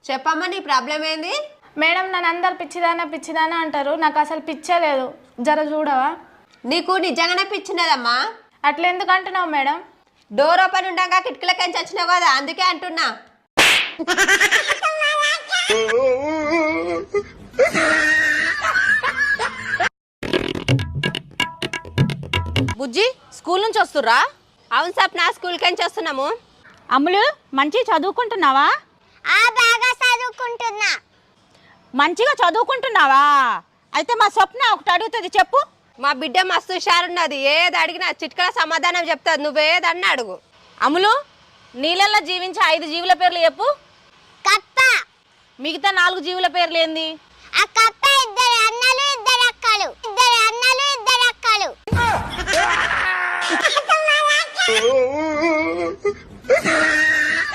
చెప్పమ్మా నీ ప్రాబ్లం ఏంది? మేడం నన్ను అందరు పిచ్చిదానా అంటారు, నాకు అసలు పిచ్చే లేదు, జర చూడవా? నీకు నిజంగానే పిచ్చినదమ్మా. అట్లా ఎందుకు అంటున్నావు మేడం? డోర్ ఓపెన్ ఉండగా కిటికీలకెంచి వచ్చినావు కదా, అందుకే అంటున్నా. బుజ్జి స్కూల్ నుంచి వస్తుర్రా? అవును సప్న, స్కూల్కెంచి వస్తున్నాము. అమ్ములు మంచి చదువుకుంటున్నావా? బాగా చదువుకుంటున్నా. మంచిగా చదువుకుంటున్నావా? అయితే మా స్వప్న ఒకటి అడుగుతుంది, చెప్పు. మా బిడ్డ మస్తు హుషారున్నది, ఏది అడిగినా చిట్కల సమాధానం చెప్తాది, నువ్వేదన్నా అడుగు. అమ్ములు నీళ్ళల్లో జీవించే 5 జీవుల పేర్లు చెప్పు. కప్ప. మిగతా 4 జీవుల పేర్లు ఏంది? ఆ కప్ప 2 అన్నలు 2 అక్కలు. 2 అన్నలు 2 అక్కలు.